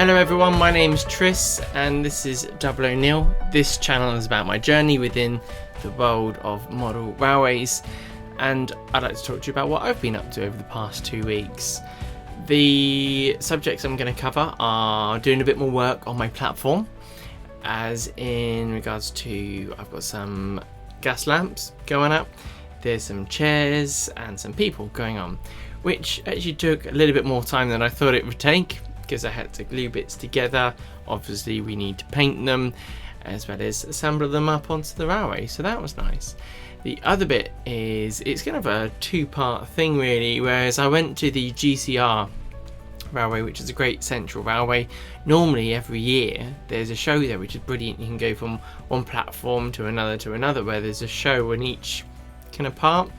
Hello everyone, my name's Tris and this is Double O'Neill. This channel is about my journey within the world of model railways, and I'd like to talk to you about what I've been up to over the past 2 weeks. The subjects I'm going to cover are doing a bit more work on my platform, as in regards to I've got some gas lamps going up, there's some chairs and some people going on, which actually took a little bit more time than I thought it would take, because I had to glue bits together. Obviously we need to paint them as well as assemble them up onto the railway, so that was nice. The other bit is it's kind of a two-part thing really, whereas I went to the GWR railway, which is a great central railway. Normally every year there's a show there, which is brilliant. You can go from one platform to another where there's a show in each kind of part,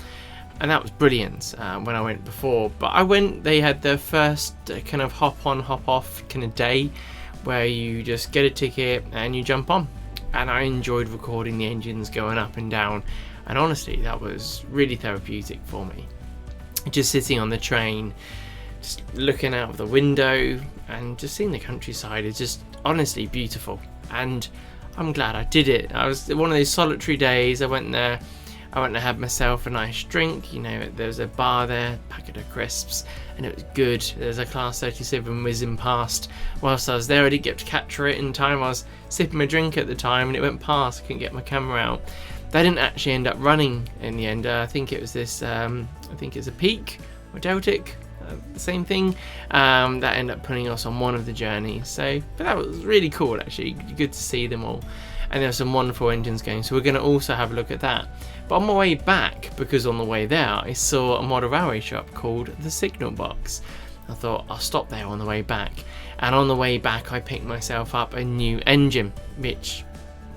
and that was brilliant when I went before. But I went, they had their first kind of hop on hop off kind of day where you just get a ticket and you jump on, and I enjoyed recording the engines going up and down, and honestly that was really therapeutic for me. Just sitting on the train, just looking out of the window and just seeing the countryside is just honestly beautiful, and I'm glad I did it. I was one of those solitary days. I went there, I had myself a nice drink, you know, there was a bar there, packet of crisps, and it was good. There's a Class 37 whizzing past whilst I was there. I didn't get to capture it in time. I was sipping my drink at the time and it went past. I couldn't get my camera out. That didn't actually end up running in the end. I think it was this, I think it's a Peak or Deltic, same thing, that ended up putting us on one of the journeys. So, but that was really cool actually, good to see them all. And there were some wonderful engines going, so we're going to also have a look at that. But on my way back, because on the way there I saw a model railway shop called the Signal Box, I thought I'll stop there on the way back. And on the way back I picked myself up a new engine, which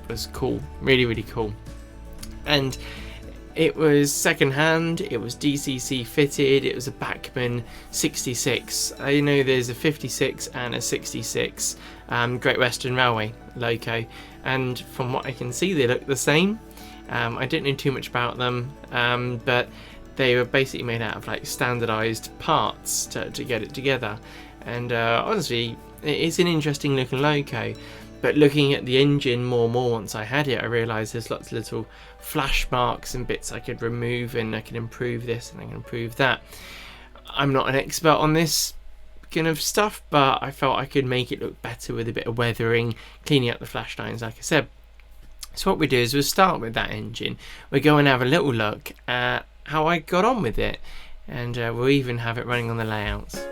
was cool, really cool. And it was second hand, it was DCC fitted, it was a Bachmann 66. I know there's a 56 and a 66 Great Western Railway loco, and from what I can see they look the same. I don't know too much about them, but they were basically made out of like standardized parts to get it together, and honestly it's an interesting looking loco. But looking at the engine more once I had it, I realised there's lots of little flash marks and bits I could remove, and I can improve this and I can improve that. I'm not an expert on this kind of stuff, but I felt I could make it look better with a bit of weathering, cleaning up the flash lines like I said. So what we do is we'll start with that engine. We'll go and have a little look at how I got on with it, and we'll even have it running on the layouts.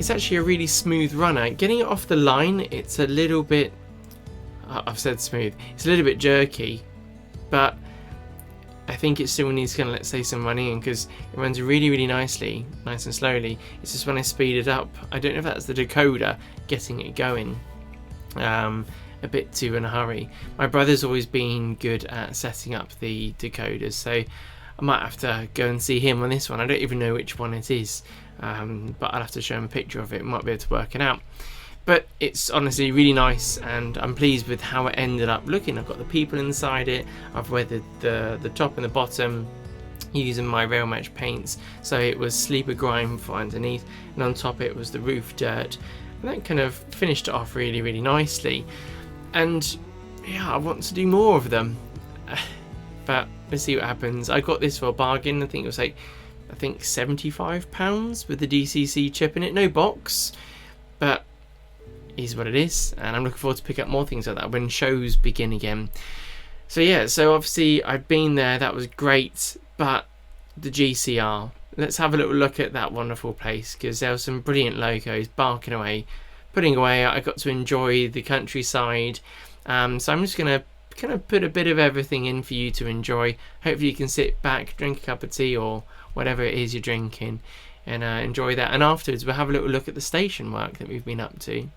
it's actually a really smooth runner. Getting it off the line, it's a little bit, I've said smooth, it's a little bit jerky, but I think it still needs kind of, let's say, some running in, because it runs really, really nicely, nice and slowly. It's just when I speed it up, I don't know if that's the decoder getting it going a bit too in a hurry. My brother's always been good at setting up the decoders, so I might have to go and see him on this one. I don't even know which one it is, but I'll have to show him a picture of it. Might be able to work it out. But it's honestly really nice, and I'm pleased with how it ended up looking. I've got the people inside it, I've weathered the top and the bottom using my rail match paints, so it was sleeper grime for underneath, and on top it was the roof dirt, and that kind of finished it off really, really nicely. And yeah, I want to do more of them, but let's see what happens. I got this for a bargain. I think it was like, £75 with the DCC chip in it, no box, but is what it is, and I'm looking forward to pick up more things like that when shows begin again. So yeah, so obviously I've been there, that was great, but the GCR, let's have a little look at that wonderful place, because there were some brilliant locos barking away, putting away. I got to enjoy the countryside, so I'm just going to kind of put a bit of everything in for you to enjoy. Hopefully you can sit back, drink a cup of tea or whatever it is you're drinking, and enjoy that, and afterwards we'll have a little look at the station work that we've been up to.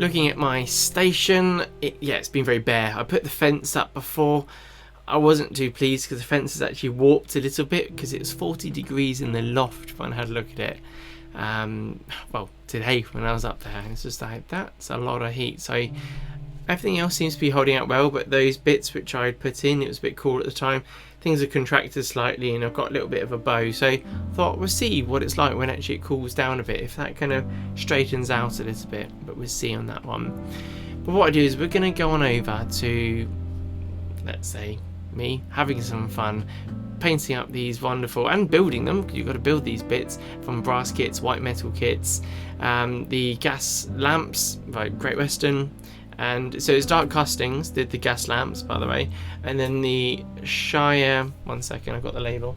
Looking at my station, it's been very bare. I put the fence up before. I wasn't too pleased because the fence has actually warped a little bit because it was 40 degrees in the loft when I had a look at it. Well, today when I was up there, it's just like, that's a lot of heat. So everything else seems to be holding out well, but those bits which I had put in, it was a bit cool at the time, things have contracted slightly and I've got a little bit of a bow. So I thought we'll see what it's like when actually it cools down a bit, if that kind of straightens out a little bit, but we'll see on that one. But what I do is we're going to go on over to, let's say, me having some fun painting up these wonderful, and building them, because you've got to build these bits from brass kits, white metal kits, the gas lamps by Great Western, and so it's Dark Castings did the gas lamps, by the way, and then the Shire, one second, I've got the label,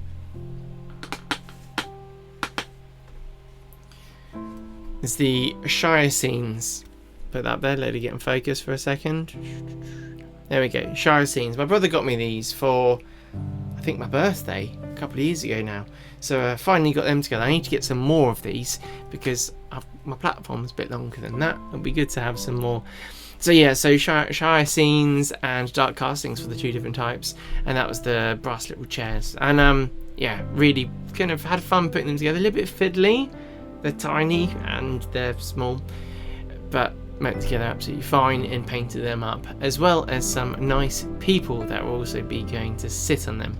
it's the Shire scenes, put that there, let it get in focus for a second. There we go, Shire scenes. My brother got me these for, I think, my birthday a couple of years ago now. So I finally got them together. I need to get some more of these because my platform's a bit longer than that. It'll be good to have some more. So yeah, so Shire scenes and Dark Castings for the two different types, and that was the brass little chairs. And yeah, really kind of had fun putting them together. A little bit fiddly. They're tiny and they're small, but went together absolutely fine and painted them up, as well as some nice people that will also be going to sit on them.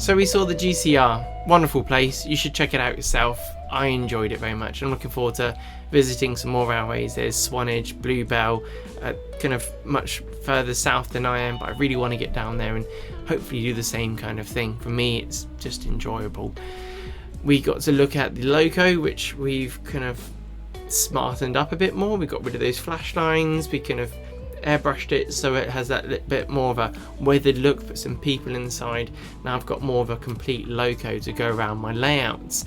So we saw the GCR, wonderful place, you should check it out yourself. I enjoyed it very much. I'm looking forward to visiting some more railways. There's Swanage, Bluebell, kind of much further south than I am, but I really want to get down there and hopefully do the same kind of thing. For me, it's just enjoyable. We got to look at the loco, which we've kind of smartened up a bit more. We got rid of those flash lines, we kind of airbrushed it so it has that little bit more of a weathered look, put some people inside. Now I've got more of a complete loco to go around my layouts,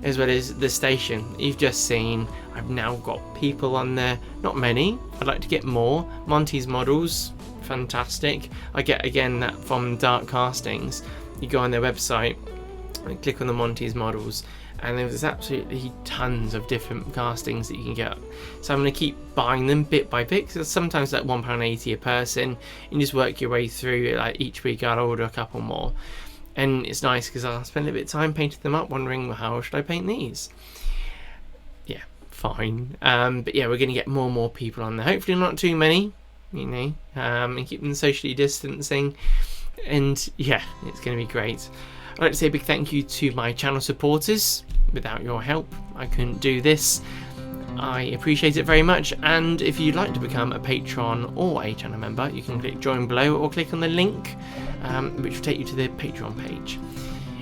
as well as the station you've just seen. I've now got people on there, not many, I'd like to get more. Monty's models, fantastic. I get again that from Dark Castings. You go on their website and click on the Monty's models, and there's absolutely tons of different castings that you can get. So I'm going to keep buying them bit by bit, because sometimes like £1.80 a person. You just work your way through. Like each week I'll order a couple more, and it's nice because I'll spend a bit of time painting them up, wondering, well, how should I paint these? Yeah, fine. But yeah, we're going to get more and more people on there. Hopefully not too many, you know, and keep them socially distancing. And yeah, it's going to be great. I'd like to say a big thank you to my channel supporters. Without your help, I couldn't do this. I appreciate it very much, and if you'd like to become a patron or a channel member, you can click join below or click on the link, which will take you to the Patreon page.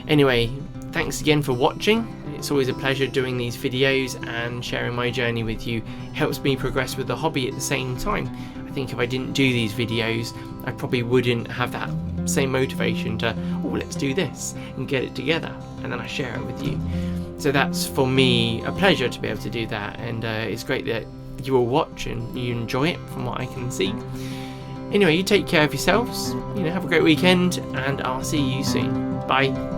Anyway, thanks again for watching. It's always a pleasure doing these videos, and sharing my journey with you helps me progress with the hobby at the same time. I think if I didn't do these videos, I probably wouldn't have that same motivation to, oh, let's do this and get it together, and then I share it with you. So that's for me a pleasure to be able to do that, and it's great that you all watch and you enjoy it from what I can see. Anyway, you take care of yourselves, you know, have a great weekend, and I'll see you soon. Bye.